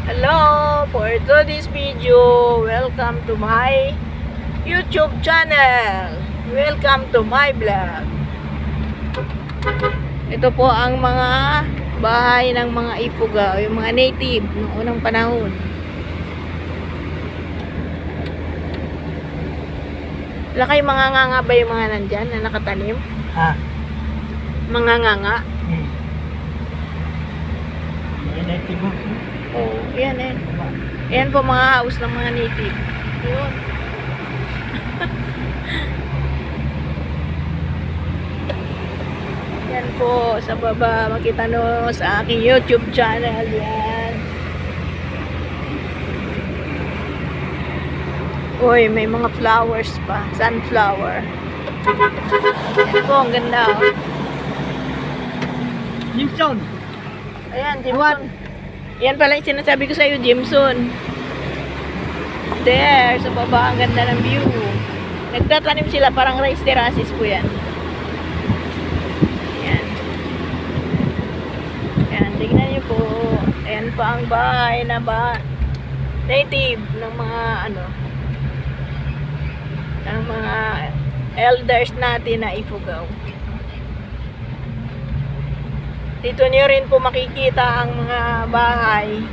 Hello, for today's video, welcome to my YouTube channel. Welcome to my vlog. Ito po ang mga bahay ng mga Ifugao, yung mga native noong unang panahon. Wala kayong mga nganga ba yung mga nandyan na nakatanim? Ha? Mga nganga? Native house. Oo, yan eh. Yan po mga house ng mga native. Yun. Yan po sa baba, makita nyo sa aking YouTube channel. Yan. Uy, may mga flowers pa. Sunflower. Yan po, ang ganda. Oh. Jimson. Ayan, Jimson. Yan pala yung sinasabi ko sa iyo, Jimson. There, sa baba, ang ganda ng view. Nagtatanim sila, parang rice terraces po yan. Yan. Yan, tignan niyo po. Ayan pa ang bahay na native ng mga ng mga elders natin na Ifugao. Dito niyo rin po makikita ang mga bahay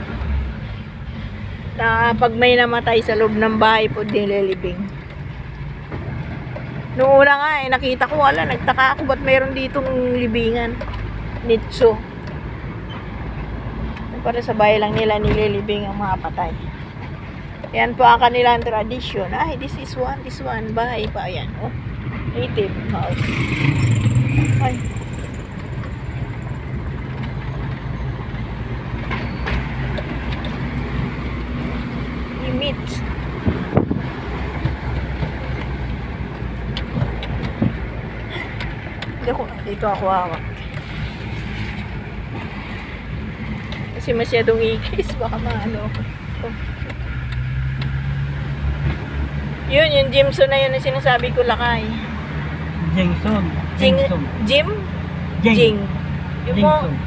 na pag may namatay sa loob ng bahay po nililibing. Noong una nga nakita ko, nagtaka ako ba't mayroon ditong libingan. Nitso. Para sa bahay lang nila nililibing ang mga patay. Yan po ang kanilang tradisyon. Ay, this one, bahay pa yan. Oh, native house. Ay. Meat. Dito ako hawak. Kasi masyadong ikis, baka maano ako. Oh. Yun, yung Jimson na yun na sinasabi ko, lakay. Jingson. Jim? Jing.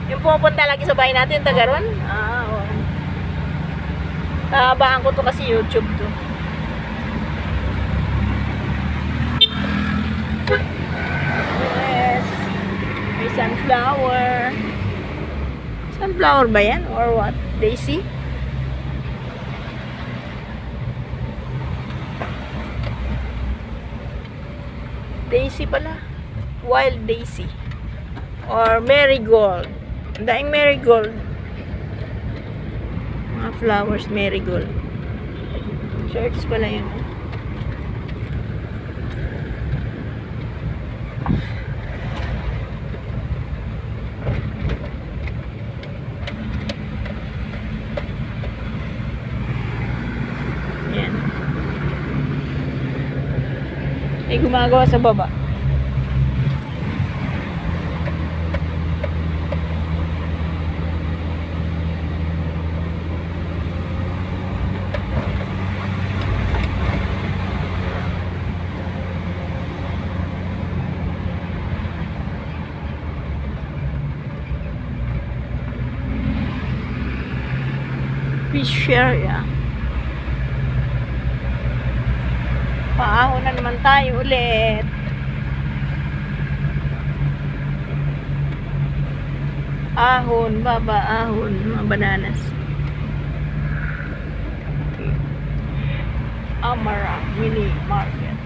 Yung pupunta lagi sa bahay natin, taga ron? Ah, oo. Nahabaan ko to kasi YouTube to. Yes. May sunflower. Sunflower ba yan? Or what? Daisy? Daisy pala. Wild daisy. Or marigold. Ang daing marigold. Mga flowers, marigold. Shirts pala yun. Yan. May gumagawa sa baba. Fish area. Paahon na naman tayo ulit. Ahon, baba, ahon, mga bananas. Amara Mini Market.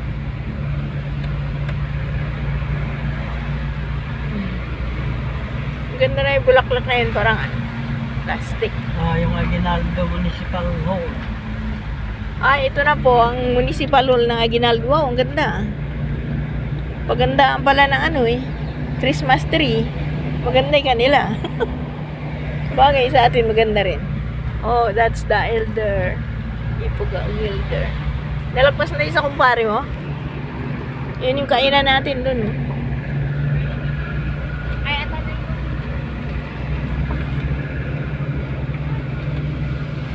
Ang ganda na yung bulaklak na yun, parang plastic. Yung Aguinaldo Municipal Hall. Ay, ito na po ang municipal hall ng Aguinaldo. Wow, ang ganda. Pagandaan pala ng Christmas tree. Maganda yung kanila. Bagay sa atin maganda rin. Oh, that's the elder. Ifugao elder. Nalagpas na isa kumpare mo. Yun yung kainan natin dun.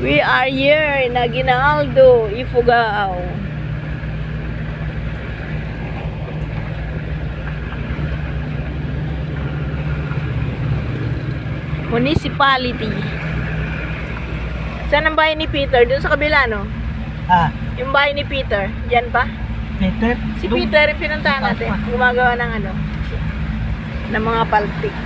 We are here in Aguinaldo, Ifugao. Municipality. Saan ang bahay ni Peter? Doon sa kabila, no? Ah, Yung bahay ni Peter. Diyan pa? Peter? Si Peter, yung pinuntahan natin. Gumagawa ng ano? Ng mga palpik.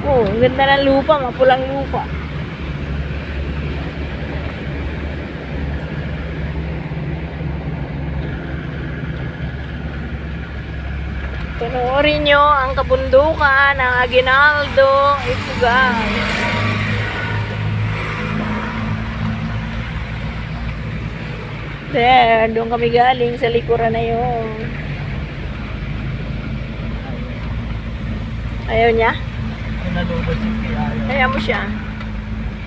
Oh, ang ganda ng lupa. Mapulang lupa. Panoorin nyo ang kabundukan ng Aguinaldo, Ifugao. There, doon kami galing sa likuran na yun. Ayaw niya? Pinalubos si Piayo. Kaya mo siya.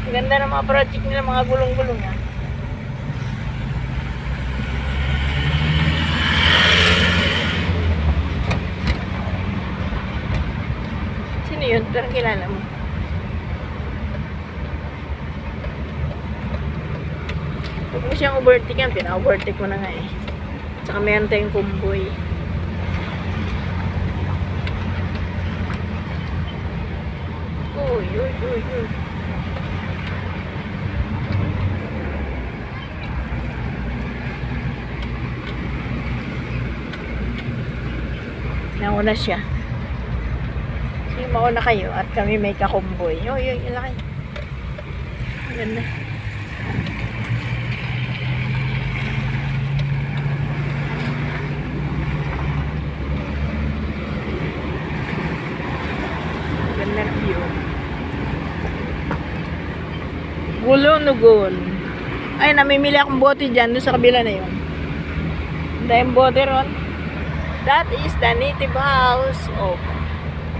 Ang ganda ng mga project nila, mga gulong-gulong ah. Sino yun? Parang kilala mo. Huwag mo siyang overtake yan. Pina-overtake mo na nga eh. Tsaka meron tayong kumboy. Uy, uy, uy, uy. Nauna siya. Sige, mauna kayo at kami may kakumboy. Uy, uy, ilaki. Ang ganda. Ang ganda ng view. Gulong-nugon. Ay, namimili akong bote dyan, doon sa kabila na yun. Dahil bote ron. That is the native house of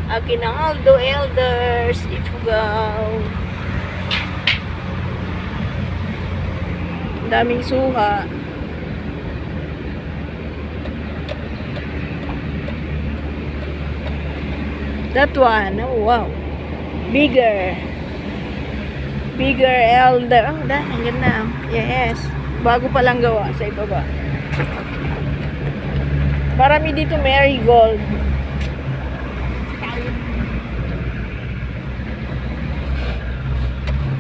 Aguinaldo Elders, Ifugao. Daming suha. That one, oh wow. Bigger elder. Oh, ang ganda. Yes. Bago pa lang gawa sa ibaba. Marami dito marigold.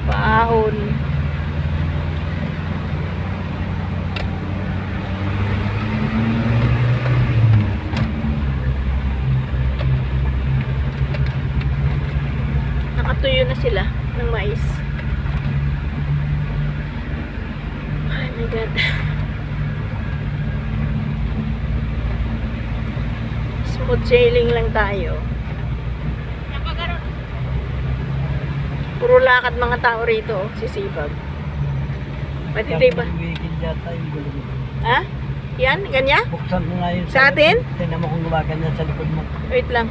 Paahon. Nakatuyo na sila ng mais. Oh my God. Smooth sailing lang tayo. Puro lakad mga tao rito, oh. Sisibag. Pati ba? Bigil yata yung gulong. Ha? Yan? Ganyan? Buksan mo nga yun. Sa atin? Tignan mo kung gumaganyan sa likod mo. Wait lang.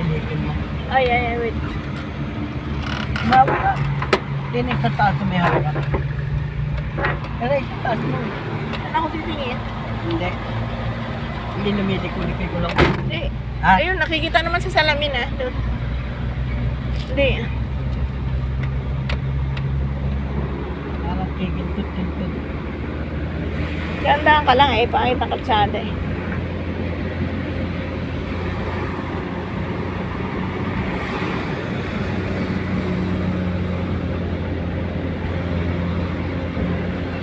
Silikin mo. Ay, wait. Mawala. Dinig sa taas may hawakan. Pero sa taas mo. Ano ako titingin? Hindi. Hindi lumilik-ulik ko lang. Hindi. Ha? Ayun, nakikita naman sa salamin ah. Doon. Hindi. Parang kikintut-kintut. Gandaan ka lang eh. Pangit ang kalsada eh.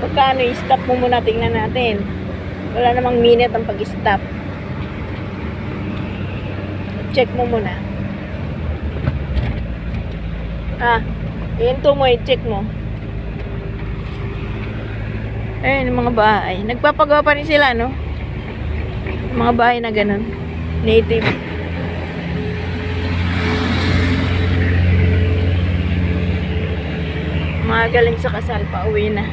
Pagkano i-stop mo muna, tingnan natin. Wala namang minute ang pag-stop. Check mo muna. Iinto mo, i-check mo. Ayun, yung mga bahay. Nagpapagawa pa rin sila, no? Yung mga bahay na ganun. Native. Mga galing sa kasal, pauwi na.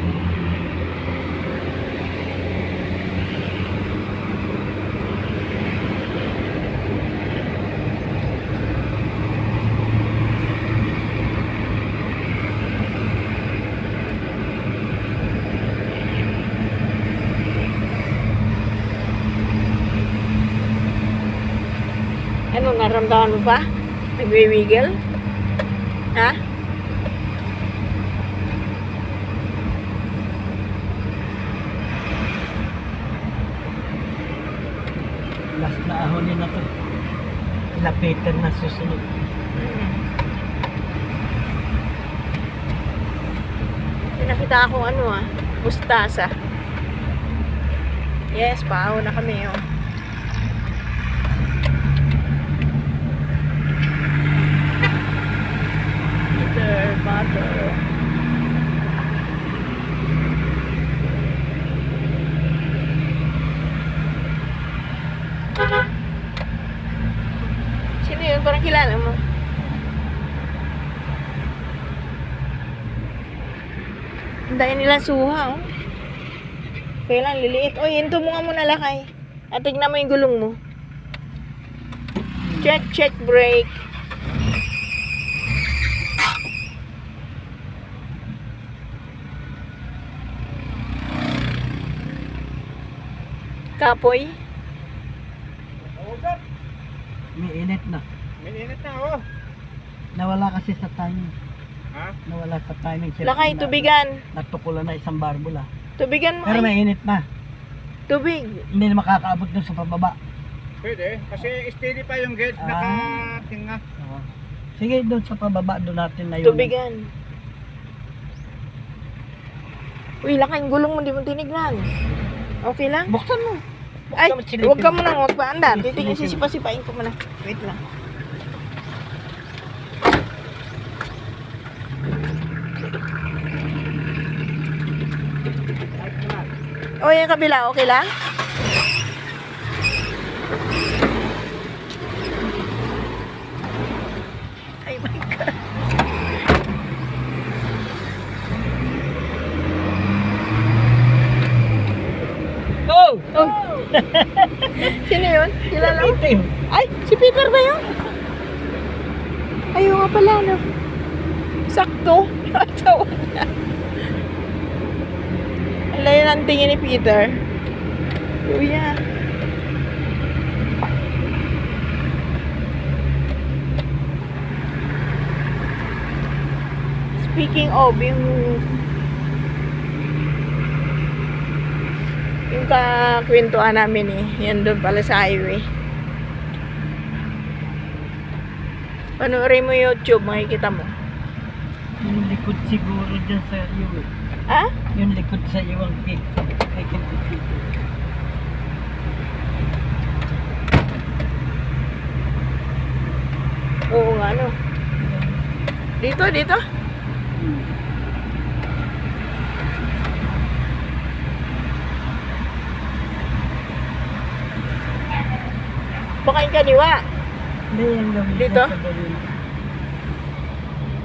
Ano, naramdaman mo pa? Nagwiwiggle? Ha? Last na ahonin na to. Lapitan na susunod. May nakita akong ano mustasa. Yes, paaw na kami Peter Butter. Sino yun? Parang kilala mo. Ang dahil nilang suha, Kailan liliit. Oy, hinto mo nga muna lakay. At tignan mo yung gulong mo. Check, brake. Kapoy. May init na. May init na, Nawala kasi sa timing. Ha? Nawala sa timing. Lakay, tubigan. Natukulan na isang barbula. Tubigan mo. Pero may init na. Tubig. Hindi na makakaabot dun sa pababa. Pwede. Kasi steady pa yung gauge. Ah. Nakatinga. Oo. Sige, doon sa pababa, doon natin na yun. Tubigan. Uy, lakay, yung gulong mo, di mo tinignan. Okay lang? Buksan mo. Ay, silipin. huwag ka muna, huwag pa andan. Titignan, sisipa-sipain ko muna. Wait lang. O, yung kabila, okay lang? Ay my God. Go! Oh. Sino yun? Kilala mo? Itim. Ay, si Peter ba yun? Ayaw nga pala, no? Sakto. Tawa niya. Ang layo ng tingin ni Peter. Kuya. Speaking of, yung kakwentuhan namin yan doon pala sa highway. Panoorin mo YouTube, makikita mo. Yung likod siguro dyan sa iyo. Ha? Yung likod sa iyo ang cake. Oo nga, no. Dito. Baka yung kaniwa. Hindi yung gawin Dito? sa gawin.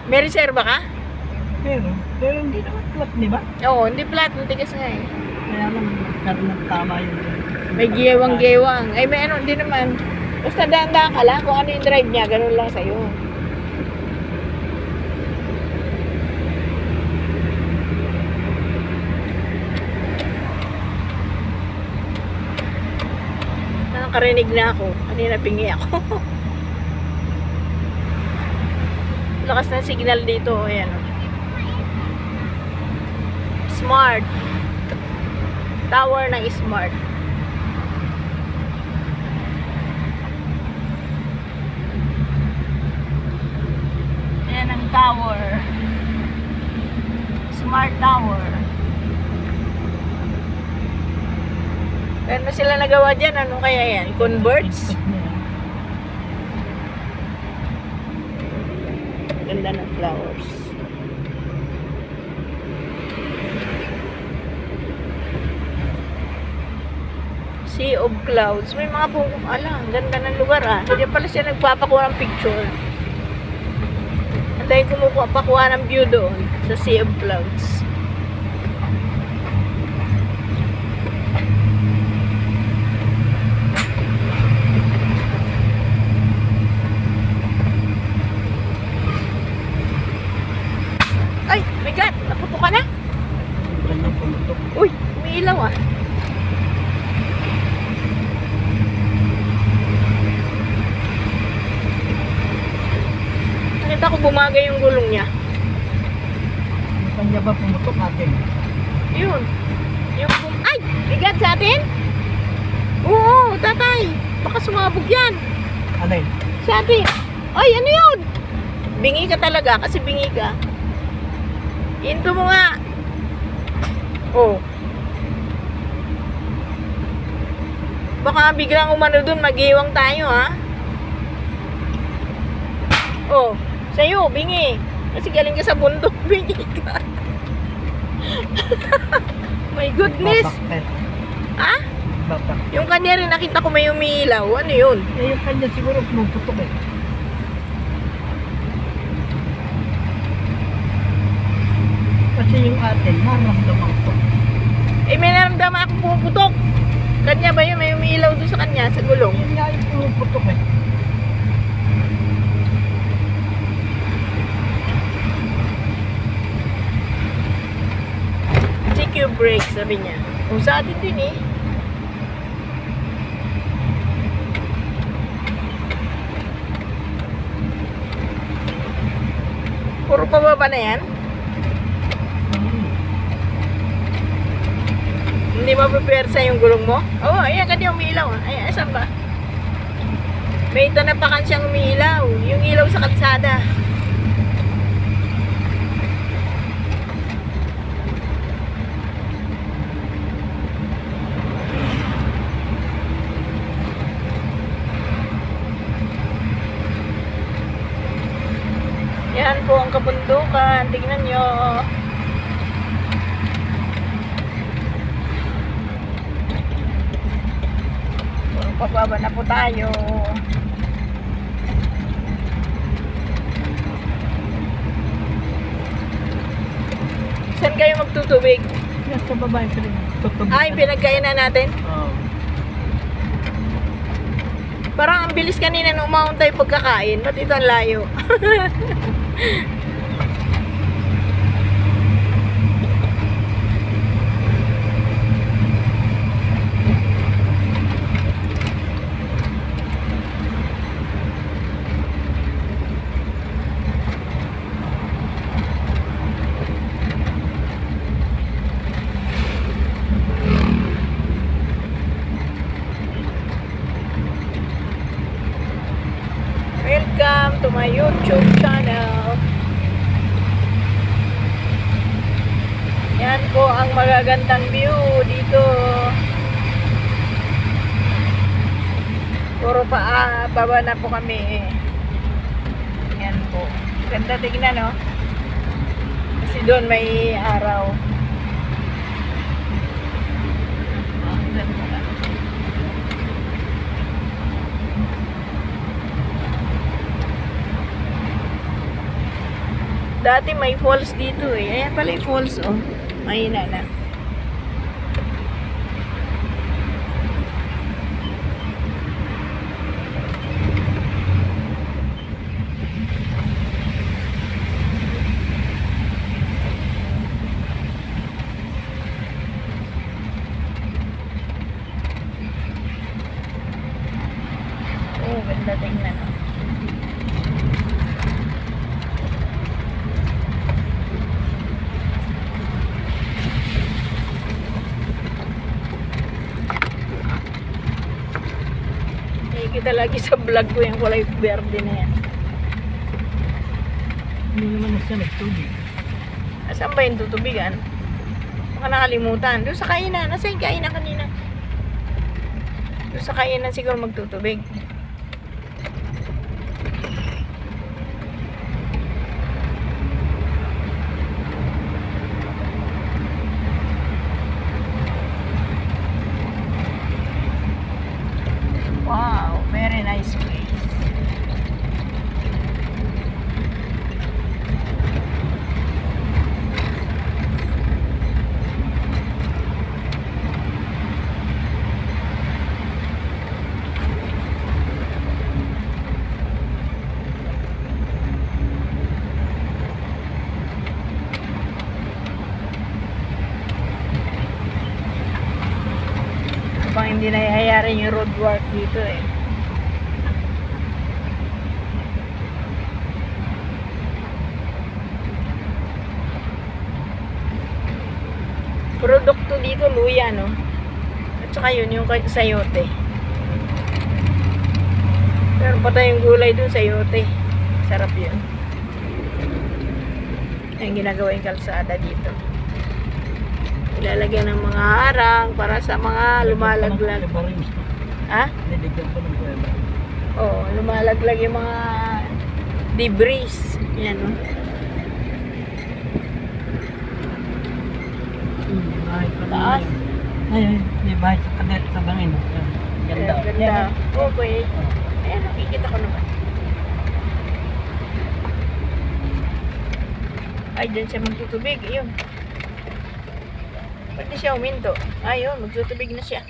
May reserva ka? Pero hindi naman flat, di ba? Oo, hindi flat. Matigas nga eh. Kaya lang magkaroon ng tama yung... May gewang-gewang. Ay, may ano, hindi naman. Basta dahan-dahan ka lang. Kung ano yung drive niya, ganun lang sa'yo. Nakakarinig na ako. Kanina pingi ako. Lakas ng signal dito. Ayan. Smart. Tower ng Smart. Ayan ang tower. Smart Tower. Meron na sila nagawa dyan. Ano kaya yan? Converts? Ganda ng flowers. Sea of Clouds. May mga ang ganda ng lugar Diyan pala siya nagpapakuha ng picture. Anday kumupakuha ng view doon sa Sea of Clouds. Ay, my God! Naputo ka na? Uy, umiilaw Nakita ko bumagay yung gulong niya. Saan niya ba pumutok natin? Yun. Ay! Bigat sa atin? Oo, tatay. Baka baka sumabog yan. Alin? Sa atin. Ay, ano yun? Bingi ka talaga kasi bingi ka. Into mo nga. Oh. Baka biglang umano dun, mag-iwang tayo, ha? Oh, sa'yo, bingi. Kasi galing ka sa bundok, bingi ka. My goodness. Babakter. Ha? Babak. Yung kanya rin, nakita ko may umiilaw. Ano yun? Eh, yung kanya siguro pumuputok eh. Kasi yung atin, maramdaman ko. Eh, may naramdaman ako pumuputok. Kanya ba yun? May umiilaw doon sa kanya, sa gulong. Yun nga yung pumuputok eh. Check your brake, sabi niya. Kung sa atin din eh. Puro pababa na yan? Hindi mapipersa yung gulong mo? Oo, ayan, kanya umiilaw. Ayan, saan ba? May tanapakan siyang umiilaw. Yung ilaw sa kalsada. Yan po ang kabundukan. Tingnan nyo. Pababa na po tayo. Saan kayo magtutubig? Yan sa baba yung pinagtutubig. Ay, pinagkainan natin. Oo. Parang ang bilis kanina nung umahon tayo pagkakain. Ba't ito ang layo? Welcome to my YouTube channel. Yan po ang magagandang view dito. Puro baba na po kami. Yan po. Ganda tignan, no? Kasi doon may araw. Oh, ganda. Dati may falls dito eh. Ayan pala yung falls, oh. Mahina na. Oh, ganda tingnan, oh. Kita lagi sa vlog ko yung kulay verde na yan. Hindi naman na siya nagtubig. Asan ba yung tutubigan? Baka nakalimutan. Doon sa kainan. Nasa yung kainan kanina? Doon sa kainan siguro magtutubig. Wow, very nice place. Bang hindi nangyayari yung road work dito eh. Produkto dito luya, no? At saka yun yung sayote. Meron pa tayong gulay dun sa yote. Sarap yun. Ang ginagawa yung kalsada dito. Ilalagyan ng mga harang para sa mga lumalaglag. Ha? Niligyan ko ng kuweba. Oo, lumalaglag yung mga debris. Yan, oh. Bahay pa Taas. Ay, may bahay sa kadet sa bangin. Ganda. Ganda. Okay. Ayan, nakikita ko naman. Ay, dyan siya magtutubig. Ayun. Ba't di siya uminto? Ayun, magtutubig na siya.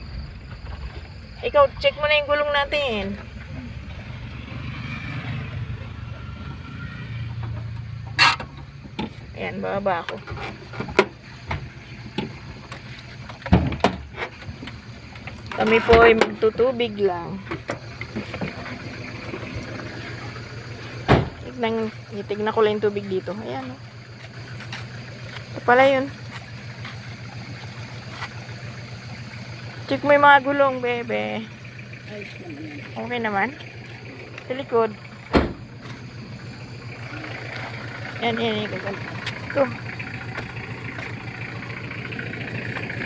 Ikaw, check mo na yung gulong natin. Ayan, bababa ako. Kami po ay magtutubig lang. Tignan ko lang yung tubig dito. Ayan, oh. Ito pala yun. Check mo yung mga gulong, bebe. Okay naman. Sa likod. Yan. Ito.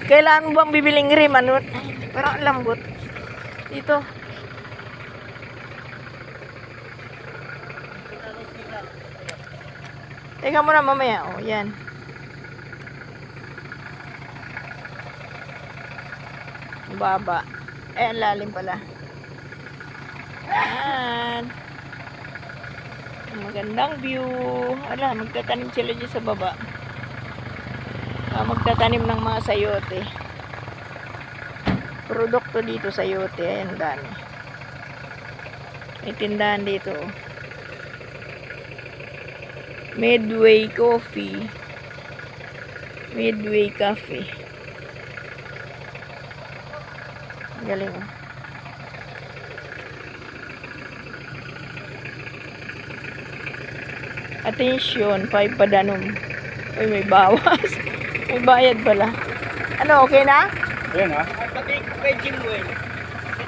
Kailangan mo bang bibiling rim? Ano? Parang lambot. Dito. Teka muna mamaya. O, yan. Baba. Eh, ang lalim pala. Yan. Magandang view. Ala, magtatanim sila dyan sa baba. Magtatanim ng mga sayote. Produkto dito sayote. Ayan, dami. May tindahan dito. Midway Coffee. Midway Coffee. Galing, oh. Attention, 5 padanom. Uy, may bawas. May bayad pala. Ano, okay na? Ayan ha.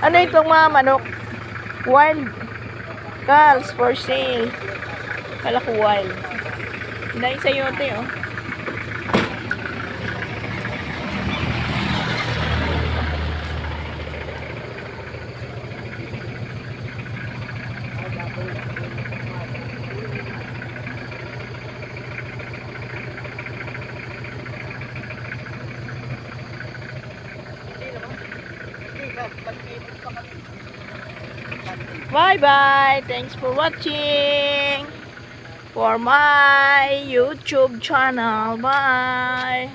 Ano itong mga manok? Wild. Calves for sale. Kala ko wild. Dahil sayote, oh. Bye-bye. Thanks for watching. For my YouTube channel. Bye.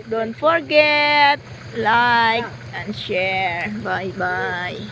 Don't forget, like and share. Bye-bye.